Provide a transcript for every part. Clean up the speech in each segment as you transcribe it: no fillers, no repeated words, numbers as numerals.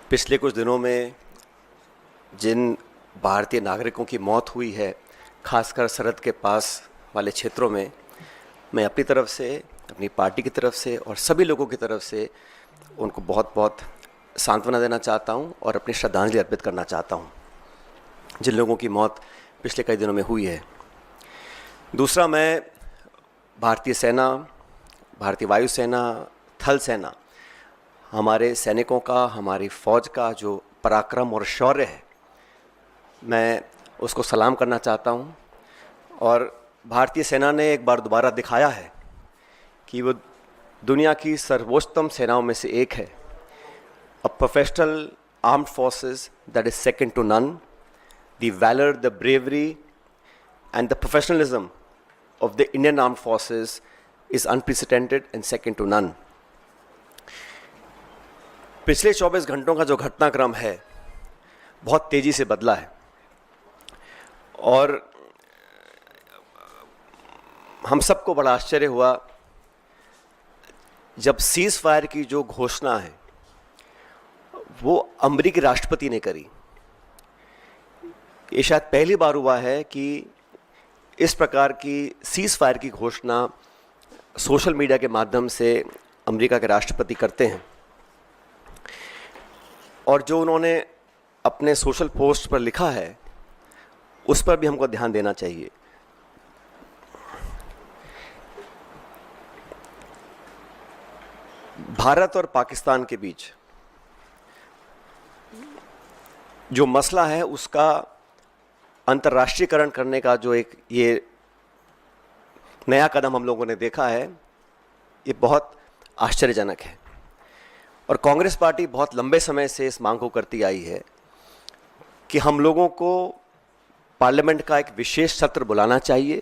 पिछले कुछ दिनों में जिन भारतीय नागरिकों की मौत हुई है, खासकर सरहद के पास वाले क्षेत्रों में, मैं अपनी तरफ से, अपनी पार्टी की तरफ से और सभी लोगों की तरफ से उनको बहुत बहुत सांत्वना देना चाहता हूं और अपनी श्रद्धांजलि अर्पित करना चाहता हूं जिन लोगों की मौत पिछले कई दिनों में हुई है। दूसरा, मैं भारतीय सेना, भारतीय वायुसेना, थल सेना, हमारे सैनिकों का, हमारी फ़ौज का जो पराक्रम और शौर्य है, मैं उसको सलाम करना चाहता हूं। और भारतीय सेना ने एक बार दोबारा दिखाया है कि वो दुनिया की सर्वोच्चतम सेनाओं में से एक है। A professional armed forces that is second to none. The valour, the bravery and the professionalism of the Indian Armed Forces is unprecedented and second to none. पिछले 24 घंटों का जो घटनाक्रम है बहुत तेजी से बदला है और हम सबको बड़ा आश्चर्य हुआ जब सीज फायर की जो घोषणा है वो अमेरिकी राष्ट्रपति ने करी। ये शायद पहली बार हुआ है कि इस प्रकार की सीज फायर की घोषणा सोशल मीडिया के माध्यम से अमेरिका के राष्ट्रपति करते हैं। और जो उन्होंने अपने सोशल पोस्ट पर लिखा है उस पर भी हमको ध्यान देना चाहिए। भारत और पाकिस्तान के बीच जो मसला है उसका अंतर्राष्ट्रीयकरण करने का जो एक ये नया कदम हम लोगों ने देखा है, ये बहुत आश्चर्यजनक है। और कांग्रेस पार्टी बहुत लंबे समय से इस मांग को करती आई है कि हम लोगों को पार्लियामेंट का एक विशेष सत्र बुलाना चाहिए।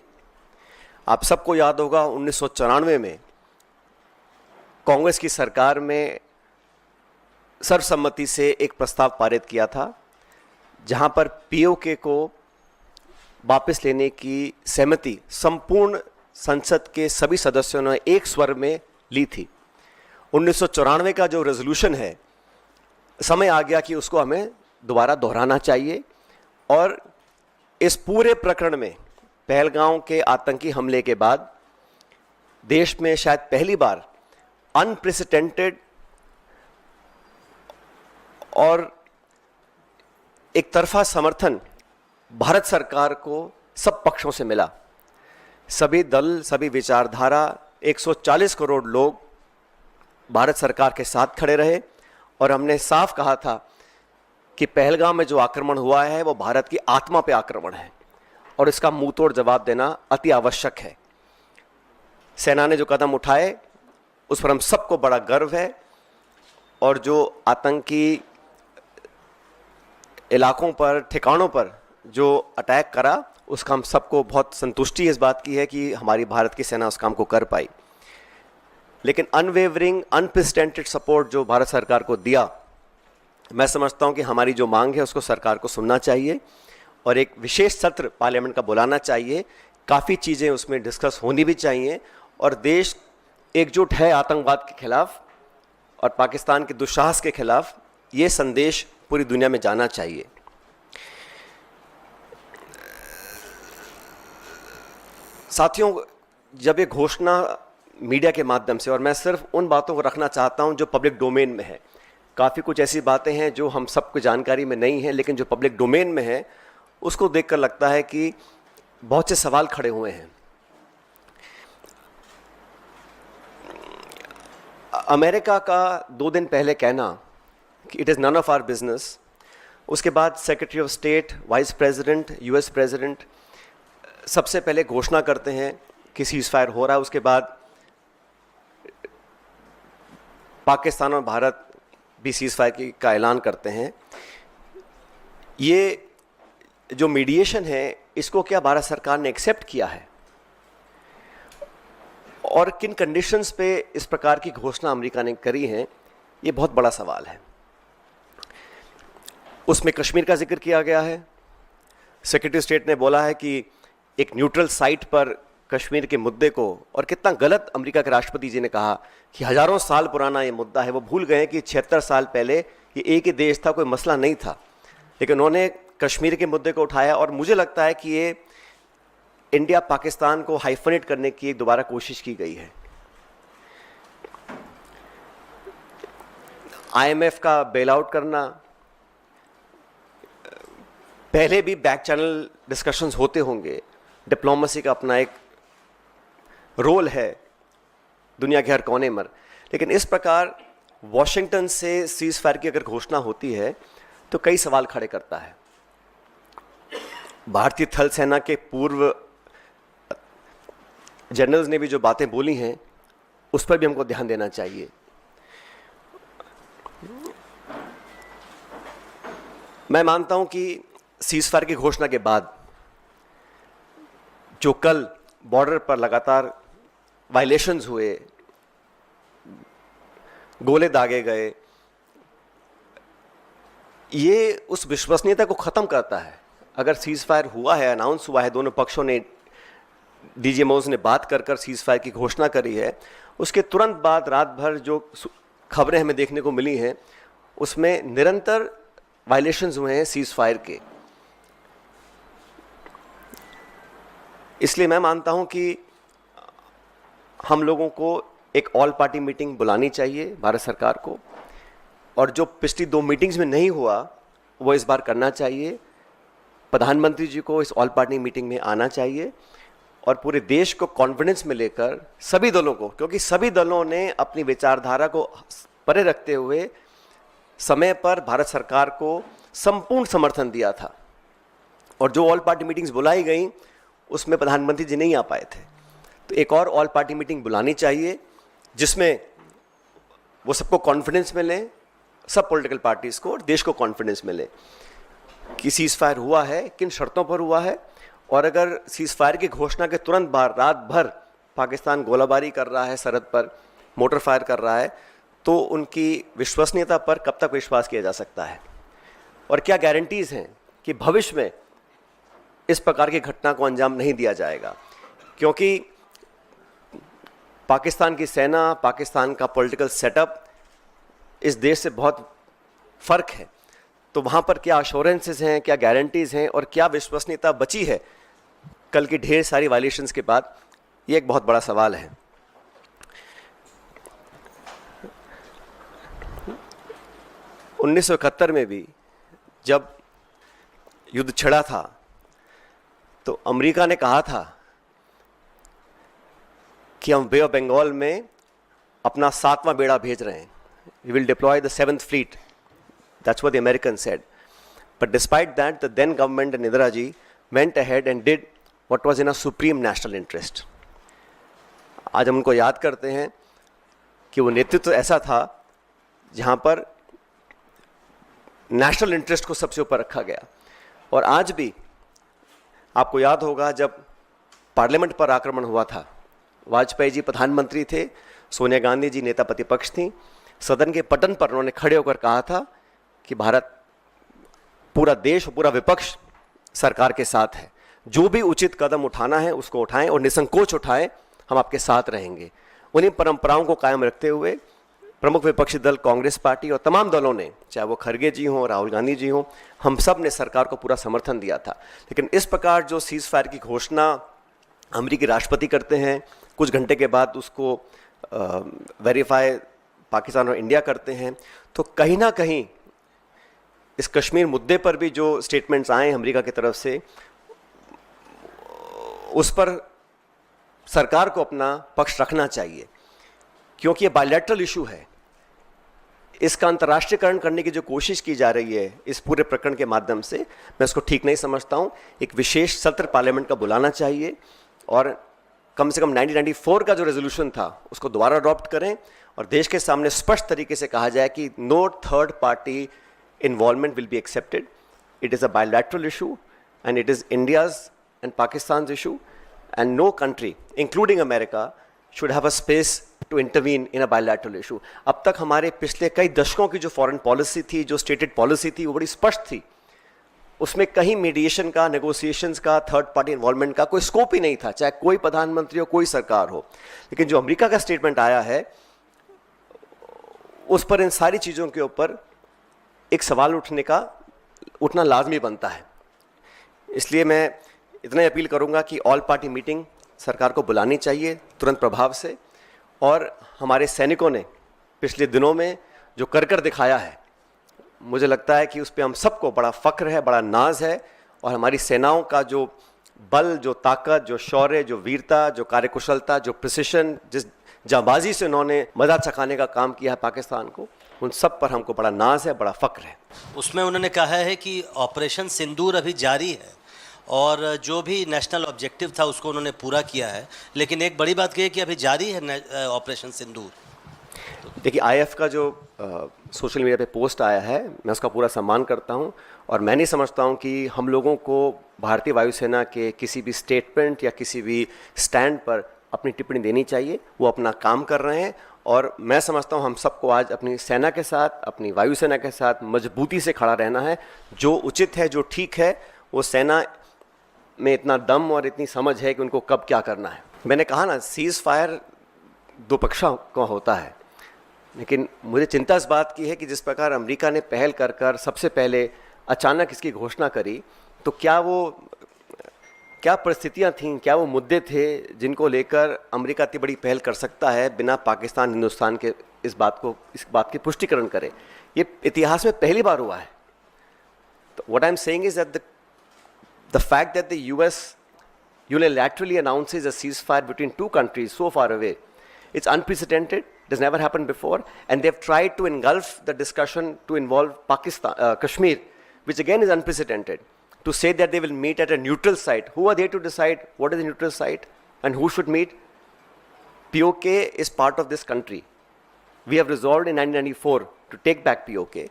आप सबको याद होगा 1994 में कांग्रेस की सरकार में सर्वसम्मति से एक प्रस्ताव पारित किया था जहां पर पीओके को वापस लेने की सहमति संपूर्ण संसद के सभी सदस्यों ने एक स्वर में ली थी। 1994 का जो रेजोल्यूशन है, समय आ गया कि उसको हमें दोबारा दोहराना चाहिए। और इस पूरे प्रकरण में पहलगांव के आतंकी हमले के बाद देश में शायद पहली बार अनप्रेसिडेंटेड और एक तरफा समर्थन भारत सरकार को सब पक्षों से मिला। सभी दल, सभी विचारधारा, 140 करोड़ लोग भारत सरकार के साथ खड़े रहे और हमने साफ कहा था कि पहलगाम में जो आक्रमण हुआ है वो भारत की आत्मा पे आक्रमण है और इसका मुंह तोड़ जवाब देना अति आवश्यक है। सेना ने जो कदम उठाए उस पर हम सबको बड़ा गर्व है और जो आतंकी इलाकों पर, ठिकानों पर जो अटैक करा उसका हम सबको बहुत संतुष्टि इस बात की है कि हमारी भारत की सेना उस काम को कर पाई। लेकिन अनवेवरिंग, अनप्रेसिडेंटेड सपोर्ट जो भारत सरकार को दिया, मैं समझता हूं कि हमारी जो मांग है उसको सरकार को सुनना चाहिए और एक विशेष सत्र पार्लियामेंट का बुलाना चाहिए। काफ़ी चीज़ें उसमें डिस्कस होनी भी चाहिए और देश एकजुट है आतंकवाद के खिलाफ और पाकिस्तान के दुस्साहस के खिलाफ। ये संदेश पूरी दुनिया में जाना चाहिए। साथियों, जब ये घोषणा मीडिया के माध्यम से, और मैं सिर्फ उन बातों को रखना चाहता हूं जो पब्लिक डोमेन में है, काफ़ी कुछ ऐसी बातें हैं जो हम सबको जानकारी में नहीं है, लेकिन जो पब्लिक डोमेन में है उसको देखकर लगता है कि बहुत से सवाल खड़े हुए हैं। अमेरिका का 2 दिन पहले कहना कि it is none of our business, उसके बाद secretary of state, vice president, US president सबसे पहले घोषणा करते हैं कि सीज फायर हो रहा है, उसके बाद पाकिस्तान और भारत भी सीज फायर का ऐलान करते हैं। ये जो मीडिएशन है इसको क्या भारत सरकार ने एक्सेप्ट किया है और किन कंडीशंस पे इस प्रकार की घोषणा अमेरिका ने करी है, ये बहुत बड़ा सवाल है। उसमें कश्मीर का जिक्र किया गया है। सेक्रेटरी स्टेट ने बोला है कि एक न्यूट्रल साइट पर कश्मीर के मुद्दे को, और कितना गलत अमेरिका के राष्ट्रपति जी ने कहा कि हजारों साल पुराना ये मुद्दा है। वो भूल गए कि 76 साल पहले ये एक ही देश था, कोई मसला नहीं था, लेकिन उन्होंने कश्मीर के मुद्दे को उठाया और मुझे लगता है कि ये इंडिया पाकिस्तान को हाइफनेट करने की एक दोबारा कोशिश की गई है। IMF का बेल आउट करना, पहले भी बैक चैनल डिस्कशंस होते होंगे, डिप्लोमेसी का अपना एक रोल है दुनिया के हर कोने में, लेकिन इस प्रकार वॉशिंगटन से सीज फायर की अगर घोषणा होती है तो कई सवाल खड़े करता है। भारतीय थल सेना के पूर्व जनरल्स ने भी जो बातें बोली हैं उस पर भी हमको ध्यान देना चाहिए। मैं मानता हूं कि सीज फायर की घोषणा के बाद जो कल बॉर्डर पर लगातार वायलेशंस हुए, गोले दागे गए, ये उस विश्वसनीयता को ख़त्म करता है। अगर सीज फायर हुआ है, अनाउंस हुआ है, दोनों पक्षों ने, डीजीएमओज ने बात कर कर सीज फायर की घोषणा करी है, उसके तुरंत बाद रात भर जो खबरें हमें देखने को मिली हैं उसमें निरंतर वायलेशंस हुए हैं सीज फायर के। इसलिए मैं मानता हूं कि हम लोगों को एक ऑल पार्टी मीटिंग बुलानी चाहिए भारत सरकार को, और जो पिछली 2 मीटिंग्स में नहीं हुआ वो इस बार करना चाहिए। प्रधानमंत्री जी को इस ऑल पार्टी मीटिंग में आना चाहिए और पूरे देश को कॉन्फिडेंस में लेकर सभी दलों को, क्योंकि सभी दलों ने अपनी विचारधारा को परे रखते हुए समय पर भारत सरकार को संपूर्ण समर्थन दिया था, और जो ऑल पार्टी मीटिंग्स बुलाई गई उसमें प्रधानमंत्री जी नहीं आ पाए थे। तो एक और ऑल पार्टी मीटिंग बुलानी चाहिए जिसमें वो सबको कॉन्फिडेंस मिले, सब पॉलिटिकल पार्टीज को और देश को कॉन्फिडेंस मिले कि सीज फायर हुआ है, किन शर्तों पर हुआ है, और अगर सीज फायर की घोषणा के तुरंत बाद रात भर पाकिस्तान गोलाबारी कर रहा है, सरहद पर मोटर फायर कर रहा है, तो उनकी विश्वसनीयता पर कब तक विश्वास किया जा सकता है, और क्या गारंटीज़ हैं कि भविष्य में इस प्रकार की घटना को अंजाम नहीं दिया जाएगा। क्योंकि पाकिस्तान की सेना, पाकिस्तान का पॉलिटिकल सेटअप इस देश से बहुत फ़र्क है, तो वहाँ पर क्या अश्योरेंसेस हैं, क्या गारंटीज़ हैं और क्या विश्वसनीयता बची है कल की ढेर सारी वायलेशंस के बाद, ये एक बहुत बड़ा सवाल है। 1971 में भी जब युद्ध छिड़ा था तो अमेरिका ने कहा था कि हम बे ऑफ बंगाल में अपना 7वां बेड़ा भेज रहे हैं, we will deploy the 7th fleet. That's what the Americans said. But despite that, the then government and Indira ji went ahead and did what was in a supreme national interest. आज हम उनको याद करते हैं कि वो नेतृत्व ऐसा था जहाँ पर नेशनल इंटरेस्ट को सबसे ऊपर रखा गया। और आज भी आपको याद होगा जब पार्लियामेंट पर आक्रमण हुआ था, वाजपेयी जी प्रधानमंत्री थे, सोनिया गांधी जी नेता प्रतिपक्ष थी, सदन के पटन पर उन्होंने खड़े होकर कहा था कि भारत, पूरा देश और पूरा विपक्ष सरकार के साथ है, जो भी उचित कदम उठाना है उसको उठाएं और निसंकोच उठाएं, हम आपके साथ रहेंगे। उन्हीं परंपराओं को कायम रखते हुए प्रमुख विपक्षी दल कांग्रेस पार्टी और तमाम दलों ने, चाहे वो खरगे जी हों, राहुल गांधी जी हों, हम सब ने सरकार को पूरा समर्थन दिया था। लेकिन इस प्रकार जो सीज फायर की घोषणा अमेरिकी राष्ट्रपति करते हैं, कुछ घंटे के बाद उसको वेरीफाई पाकिस्तान और इंडिया करते हैं, तो कहीं ना कहीं इस कश्मीर मुद्दे पर भी जो स्टेटमेंट्स आए अमेरिका की तरफ से, उस पर सरकार को अपना पक्ष रखना चाहिए, क्योंकि ये बायलैटरल इशू है। इसका अंतर्राष्ट्रीयकरण करने की जो कोशिश की जा रही है इस पूरे प्रकरण के माध्यम से, मैं उसको ठीक नहीं समझता हूँ। एक विशेष सत्र पार्लियामेंट का बुलाना चाहिए और कम से कम 1994 का जो रेजोल्यूशन था उसको दोबारा अडॉप्ट करें और देश के सामने स्पष्ट तरीके से कहा जाए कि no third party involvement will be accepted, it is a bilateral issue and it is India's and Pakistan issue and no country including America should have a space to intervene in a bilateral issue. अब तक हमारे पिछले कई दशकों की जो foreign policy थी, जो स्टेटेड पॉलिसी थी, वो बड़ी स्पष्ट थी। उसमें कहीं मीडिएशन का, नेगोशिएशंस का, थर्ड पार्टी इन्वॉल्वमेंट का कोई स्कोप ही नहीं था, चाहे कोई प्रधानमंत्री हो, कोई सरकार हो। लेकिन जो अमेरिका का स्टेटमेंट आया है उस पर इन सारी चीज़ों के ऊपर एक सवाल उठना लाजमी बनता है। इसलिए मैं इतना ही अपील करूंगा कि ऑल पार्टी मीटिंग सरकार को बुलानी चाहिए तुरंत प्रभाव से। और हमारे सैनिकों ने पिछले दिनों में जो कर दिखाया है, मुझे लगता है कि उस पर हम सबको बड़ा फ़ख्र है, बड़ा नाज है। और हमारी सेनाओं का जो बल, जो ताकत, जो शौर्य, जो वीरता, जो कार्यकुशलता, जो प्रिसिशन, जिस जांबाजी से उन्होंने मजा चखाने का काम किया है पाकिस्तान को, उन सब पर हमको बड़ा नाज है, बड़ा फ़ख्र है। उसमें उन्होंने कहा है कि ऑपरेशन सिंदूर अभी जारी है और जो भी नेशनल ऑब्जेक्टिव था उसको उन्होंने पूरा किया है, लेकिन एक बड़ी बात यह है कि अभी जारी है ऑपरेशन सिंदूर। देखिए, आईएफ का जो सोशल मीडिया पे पोस्ट आया है, मैं उसका पूरा सम्मान करता हूं और मैं नहीं समझता हूं कि हम लोगों को भारतीय वायुसेना के किसी भी स्टेटमेंट या किसी भी स्टैंड पर अपनी टिप्पणी देनी चाहिए। वो अपना काम कर रहे हैं और मैं समझता हूं हम सबको आज अपनी सेना के साथ, अपनी वायुसेना के साथ मजबूती से खड़ा रहना है। जो उचित है, जो ठीक है, वो सेना में इतना दम और इतनी समझ है कि उनको कब क्या करना है। मैंने कहा ना, सीज़ फायर दो पक्षों का होता है, लेकिन मुझे चिंता इस बात की है कि जिस प्रकार अमेरिका ने पहल कर सबसे पहले अचानक इसकी घोषणा करी, तो क्या परिस्थितियां थीं, क्या वो मुद्दे थे जिनको लेकर अमेरिका इतनी बड़ी पहल कर सकता है बिना पाकिस्तान, हिंदुस्तान के इस बात की पुष्टिकरण करे। ये इतिहास में पहली बार हुआ है। तो what I am saying is that the fact that the US unilaterally announces a ceasefire between two countries so far away, it's unprecedented. It has never happened before, and they've tried to engulf the discussion to involve Kashmir, which again is unprecedented. To say that they will meet at a neutral site, who are they to decide what is the neutral site and who should meet? POK is part of this country. We have resolved in 1994 to take back POK.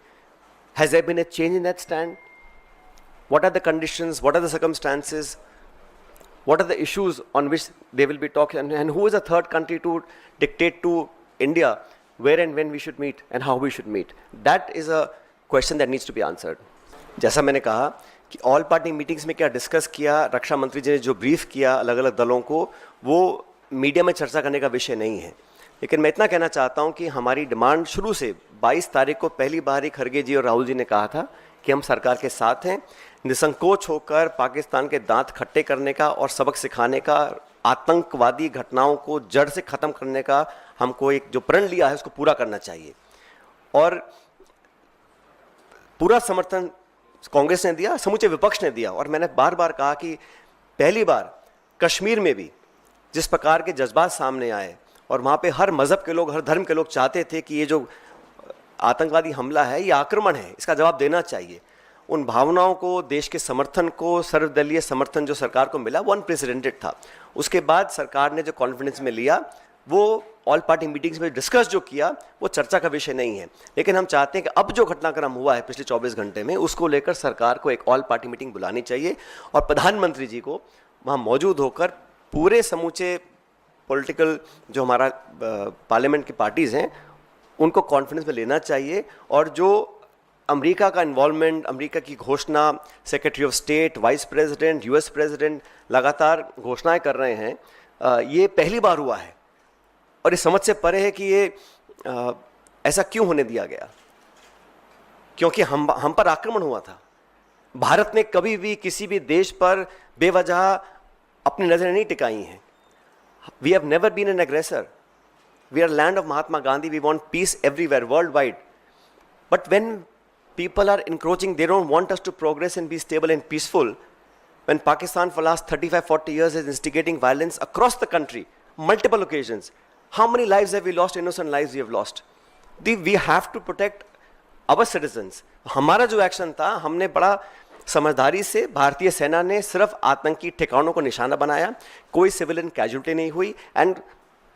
Has there been a change in that stand? What are the conditions? What are the circumstances? What are the issues on which they will be talking? And who is a third country to dictate to India where and when we should meet and how we should meet? That is a question that needs to be answered. जैसा मैंने कहा कि all party meetings में क्या discuss किया, रक्षा मंत्री जी ने जो ब्रीफ किया अलग अलग दलों को, वो मीडिया में चर्चा करने का विषय नहीं है। लेकिन मैं इतना कहना चाहता हूँ कि हमारी डिमांड शुरू से 22 तारीख को पहली बार ही खड़गे जी और राहुल जी ने कहा था कि हम सरकार के साथ हैं, निसंकोच होकर पाकिस्तान के दांत खट्टे करने का और सबक सिखाने का, आतंकवादी घटनाओं को जड़ से ख़त्म करने का हमको एक जो प्रण लिया है उसको पूरा करना चाहिए। और पूरा समर्थन कांग्रेस ने दिया, समूचे विपक्ष ने दिया। और मैंने बार बार कहा कि पहली बार कश्मीर में भी जिस प्रकार के जज्बात सामने आए और वहाँ पे हर मज़हब के लोग, हर धर्म के लोग चाहते थे कि ये जो आतंकवादी हमला है, ये आक्रमण है, इसका जवाब देना चाहिए। उन भावनाओं को, देश के समर्थन को, सर्वदलीय समर्थन जो सरकार को मिला वो अनप्रेसिडेंटेड था। उसके बाद सरकार ने जो कॉन्फिडेंस में लिया, वो ऑल पार्टी मीटिंग्स में डिस्कस जो किया वो चर्चा का विषय नहीं है। लेकिन हम चाहते हैं कि अब जो घटनाक्रम हुआ है पिछले 24 घंटे में, उसको लेकर सरकार को एक ऑल पार्टी मीटिंग बुलानी चाहिए और प्रधानमंत्री जी को वहाँ मौजूद होकर पूरे समूचे पॉलिटिकल जो हमारा पार्लियामेंट की पार्टीज़ हैं उनको कॉन्फिडेंस में लेना चाहिए। और जो अमेरिका का इन्वॉल्वमेंट, अमेरिका की घोषणा, secretary of state, vice president, US president लगातार घोषणाएं कर रहे हैं, ये पहली बार हुआ है। और इस समझ से परे है कि ये ऐसा क्यों होने दिया गया, क्योंकि हम पर आक्रमण हुआ था। भारत ने कभी भी किसी भी देश पर बेवजह अपनी नज़रें नहीं टिकाई हैं। We have never been an aggressor. We are land of Mahatma Gandhi. We want peace everywhere, worldwide. But when people are encroaching, they don't want us to progress and be stable and peaceful. When Pakistan for the last 35-40 years is instigating violence across the country, multiple occasions, how many lives have we lost? Innocent lives we have lost. We have to protect our citizens. हमारा जो action था, हमने बड़ा समझदारी से, भारतीय सेना ने सिर्फ आतंकी ठिकानों को निशाना बनाया, कोई सिविलियन कैजुअल्टी नहीं हुई। एंड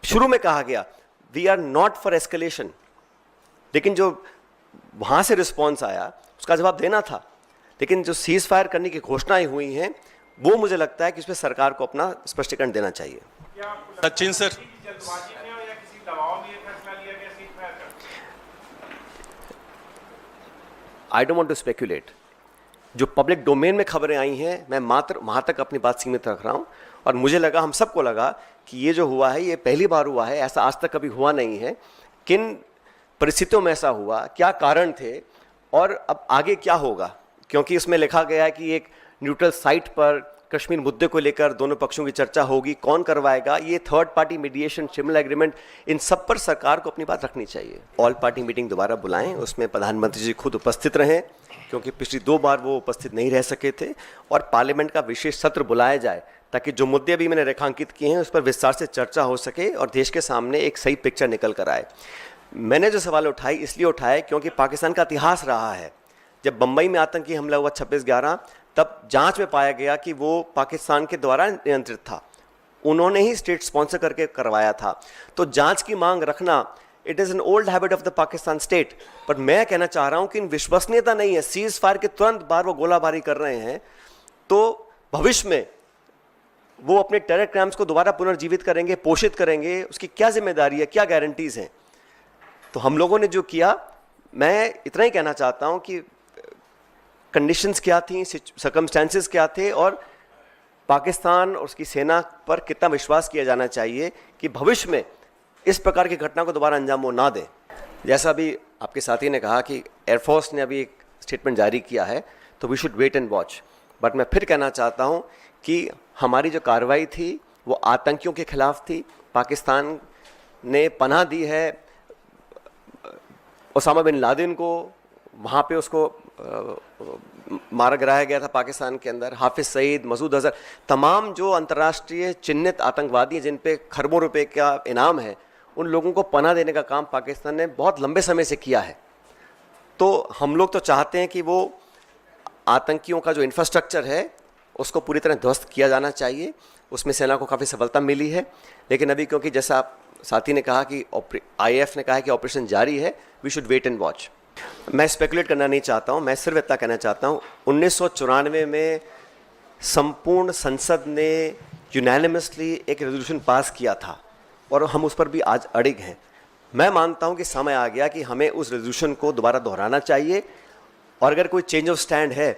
शुरू में कहा गया we are not for escalation, लेकिन जो वहाँ से रिस्पॉन्स आया उसका जवाब देना था। लेकिन जो सीज फायर करने की घोषणाएं हुई हैं वो मुझे लगता है कि उस पर सरकार को अपना स्पष्टीकरण देना चाहिए। Sachin sir, I don't want to speculate. जो पब्लिक डोमेन में खबरें आई हैं, मैं मात्र वहाँ तक अपनी बात सीमित रख रहा हूँ। और मुझे लगा, हम सबको लगा कि ये जो हुआ है ये पहली बार हुआ है, ऐसा आज तक कभी हुआ नहीं है। किन परिस्थितियों में ऐसा हुआ, क्या कारण थे, और अब आगे क्या होगा, क्योंकि इसमें लिखा गया है कि एक न्यूट्रल साइट पर कश्मीर मुद्दे को लेकर दोनों पक्षों की चर्चा होगी, कौन करवाएगा, ये third party mediation, Shimla agreement, इन सब पर सरकार को अपनी बात रखनी चाहिए। ऑल पार्टी मीटिंग दोबारा बुलाएं, उसमें प्रधानमंत्री जी खुद उपस्थित रहें, क्योंकि पिछली 2 बार वो उपस्थित नहीं रह सके थे, और पार्लियामेंट का विशेष सत्र बुलाया जाए ताकि जो मुद्दे अभी मैंने रेखांकित किए हैं उस पर विस्तार से चर्चा हो सके और देश के सामने एक सही पिक्चर निकल कर आए। मैंने जो सवाल उठाई इसलिए उठाए क्योंकि पाकिस्तान का इतिहास रहा है, जब बम्बई में आतंकी हमला हुआ 26/11, तब जांच में पाया गया कि वो पाकिस्तान के द्वारा नियंत्रित था, उन्होंने ही स्टेट स्पॉन्सर करके करवाया था। तो जांच की मांग रखना, it is an old habit of the Pakistan state. पर मैं कहना चाह रहा हूं कि इन विश्वसनीयता नहीं है, सीज फायर के तुरंत बाद वो गोलाबारी कर रहे हैं, तो भविष्य में वो अपने टेरर क्राइम्स को दोबारा पुनर्जीवित करेंगे, पोषित करेंगे, उसकी क्या जिम्मेदारी है, क्या गारंटीज हैं। तो हम लोगों ने जो किया, मैं इतना ही कहना चाहता हूं कि कंडीशंस क्या थी, सर्कमस्टेंसेस क्या थे, और पाकिस्तान और उसकी सेना पर कितना विश्वास किया जाना चाहिए कि भविष्य में इस प्रकार की घटना को दोबारा अंजाम वो ना दें। जैसा अभी आपके साथी ने कहा कि एयरफोर्स ने अभी एक स्टेटमेंट जारी किया है, तो we should wait and watch. But मैं फिर कहना चाहता हूं कि हमारी जो कार्रवाई थी वो आतंकियों के खिलाफ थी। पाकिस्तान ने पनाह दी है ओसामा बिन लादेन को, वहाँ पे उसको मारा गिराया गया था पाकिस्तान के अंदर। हाफिज सईद, मसूद अजहर, तमाम जो अंतर्राष्ट्रीय चिन्हित आतंकवादी हैं जिन पे खरबों रुपए का इनाम है, उन लोगों को पनाह देने का काम पाकिस्तान ने बहुत लंबे समय से किया है। तो हम लोग तो चाहते हैं कि वो आतंकियों का जो इंफ्रास्ट्रक्चर है उसको पूरी तरह ध्वस्त किया जाना चाहिए, उसमें सेना को काफ़ी सफलता मिली है। लेकिन अभी क्योंकि जैसा आप साथी ने कहा कि IAF ने कहा है कि ऑपरेशन जारी है, we should wait and watch. मैं स्पेकुलेट करना नहीं चाहता हूं, मैं सिर्फ इतना कहना चाहता हूं, 1994 में संपूर्ण संसद ने यूनानिमसली एक रेजोल्यूशन पास किया था और हम उस पर भी आज अड़िग हैं। मैं मानता हूं कि समय आ गया कि हमें उस रेजोल्यूशन को दोबारा दोहराना चाहिए, और अगर कोई चेंज ऑफ स्टैंड है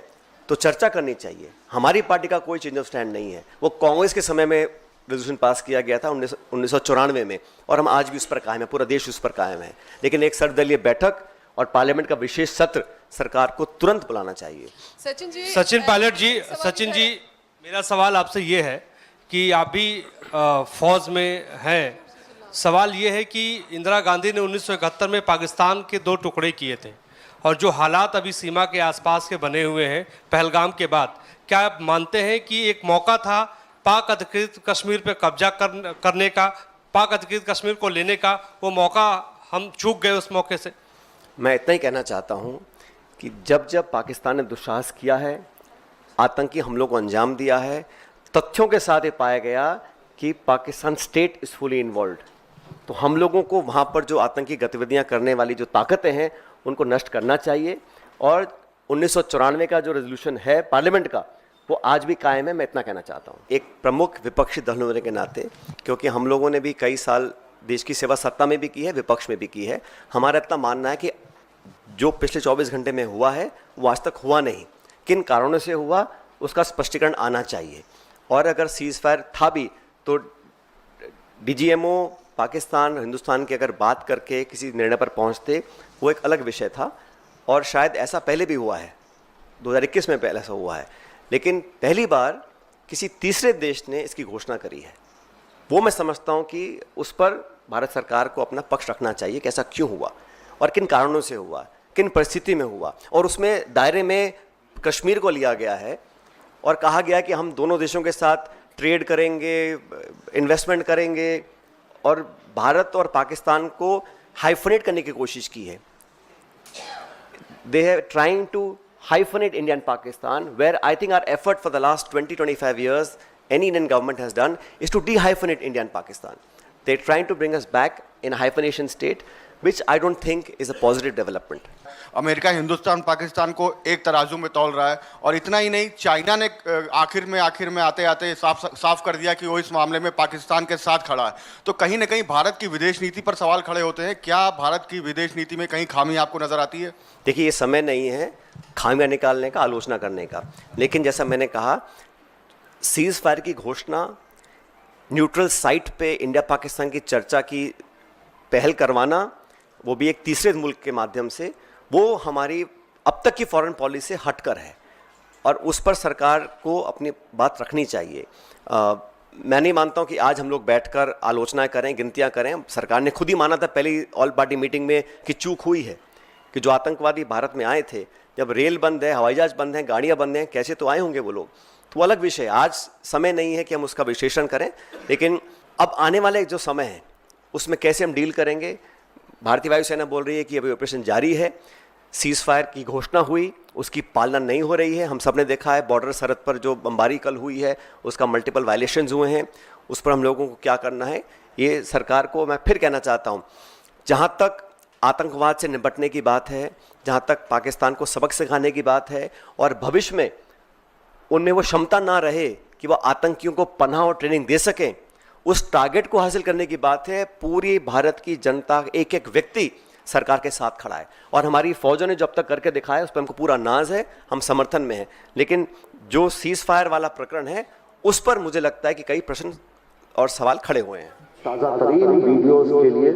तो चर्चा करनी चाहिए। हमारी पार्टी का कोई चेंज ऑफ स्टैंड नहीं है, वो कांग्रेस के समय में रेजोल्यूशन पास किया गया था 1994 में, और हम आज भी उस पर कायम है, पूरा देश उस पर कायम है। लेकिन एक सर्वदलीय बैठक और पार्लियामेंट का विशेष सत्र सरकार को तुरंत बुलाना चाहिए। सचिन पायलट जी, सचिन जी, मेरा सवाल आपसे ये है कि आप भी फौज में हैं। सवाल ये है कि इंदिरा गांधी ने 1971 में पाकिस्तान के 2 टुकड़े किए थे, और जो हालात अभी सीमा के आसपास के बने हुए हैं पहलगाम के बाद, क्या आप मानते हैं कि एक मौका था पाक अधिकृत कश्मीर पे कब्जा करने का, पाक अधिकृत कश्मीर को लेने का, वो मौका हम चूक गए उस मौके से? मैं इतना ही कहना चाहता हूं कि जब जब पाकिस्तान ने दुस्साहस किया है, आतंकी हमलों को अंजाम दिया है, तथ्यों के साथ ये पाया गया कि Pakistan state is fully involved, तो हम लोगों को वहाँ पर जो आतंकी गतिविधियाँ करने वाली जो ताकतें हैं उनको नष्ट करना चाहिए। और 1994 का जो रेजोल्यूशन है पार्लियामेंट का, वो आज भी कायम है। मैं इतना कहना चाहता हूँ एक प्रमुख विपक्षी दल होने के नाते, क्योंकि हम लोगों ने भी कई साल देश की सेवा सत्ता में भी की है, विपक्ष में भी की है। हमारा इतना मानना है कि जो पिछले 24 घंटे में हुआ है वो आज तक हुआ नहीं, किन कारणों से हुआ उसका स्पष्टीकरण आना चाहिए। और अगर सीज फायर था भी तो DGMO पाकिस्तान हिंदुस्तान की अगर बात करके किसी निर्णय पर पहुंचते, वो एक अलग विषय था। और शायद ऐसा पहले भी हुआ है, 2021 में पहले ऐसा हुआ है, लेकिन पहली बार किसी तीसरे देश ने इसकी घोषणा करी है। वो मैं समझता हूं कि उस पर भारत सरकार को अपना पक्ष रखना चाहिए कि ऐसा क्यों हुआ और किन कारणों से हुआ, किन परिस्थिति में हुआ। और उसमें दायरे में कश्मीर को लिया गया है और कहा गया कि हम दोनों देशों के साथ ट्रेड करेंगे, इन्वेस्टमेंट करेंगे, और भारत और पाकिस्तान को हाइफनेट करने की कोशिश की है। They have trying to hyphenate India and Pakistan, where I think our effort for the last 20-25 years any Indian government has done is to de-hyphenate India and Pakistan. They're trying to bring us back in a hyphenation state, which I don't think is a positive development. America Hindustan Pakistan को एक तराजू में तौल रहा है, और इतना ही नहीं, चाइना ने आखिर में आते आते साफ कर दिया कि वो इस मामले में पाकिस्तान के साथ खड़ा है। तो कहीं ना कहीं भारत की विदेश नीति पर सवाल खड़े होते हैं। क्या भारत की विदेश नीति में कहीं खामी आपको नजर आती है? देखिए, ये समय नहीं है खामियां निकालने का, आलोचना करने का, लेकिन जैसा मैंने कहा, सीज फायर की घोषणा, न्यूट्रल साइट पे इंडिया पाकिस्तान की चर्चा की पहल करवाना, वो भी एक तीसरे मुल्क के माध्यम से, वो हमारी अब तक की फॉरेन पॉलिसी से हटकर है और उस पर सरकार को अपनी बात रखनी चाहिए। मैं नहीं मानता हूं कि आज हम लोग बैठकर आलोचना करें, गिनतियां करें। सरकार ने खुद ही माना था पहली ऑल पार्टी मीटिंग में कि चूक हुई है, कि जो आतंकवादी भारत में आए थे, जब रेल बंद है, हवाई जहाज बंद है, गाड़ियां बंद हैं, कैसे तो आए होंगे वो लोग, तो वो अलग विषय है। आज समय नहीं है कि हम उसका विश्लेषण करें, लेकिन अब आने वाले जो समय है उसमें कैसे हम डील करेंगे। भारतीय वायुसेना बोल रही है कि अभी ऑपरेशन जारी है, सीज फायर की घोषणा हुई, उसकी पालना नहीं हो रही है। हम सब ने देखा है बॉर्डर सरहद पर जो बमबारी कल हुई है उसका मल्टीपल वायलेशंस हुए हैं, उस पर हम लोगों को क्या करना है। ये सरकार को मैं फिर कहना चाहता हूँ, जहाँ तक आतंकवाद से निपटने की बात है, जहाँ तक पाकिस्तान को सबक सिखाने की बात है और भविष्य में उनमें वो क्षमता ना रहे कि वो आतंकियों को पनाह और ट्रेनिंग दे सकें, उस टारगेट को हासिल करने की बात है। पूरी भारत की जनता, एक एक व्यक्ति सरकार के साथ खड़ा है और हमारी फौजों ने जो अब तक करके दिखाया उस पर हमको पूरा नाज है, हम समर्थन में हैं। लेकिन जो सीज फायर वाला प्रकरण है उस पर मुझे लगता है कि कई प्रश्न और सवाल खड़े हुए हैं। ताज़ा तरीन वीडियोस के लिए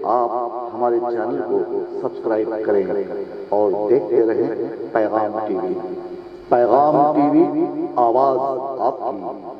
आप हमारे चैनल को सब्सक्राइब करें और देखते रहें पैगाम टीवी। पैगाम टीवी, आवाज़ आपकी।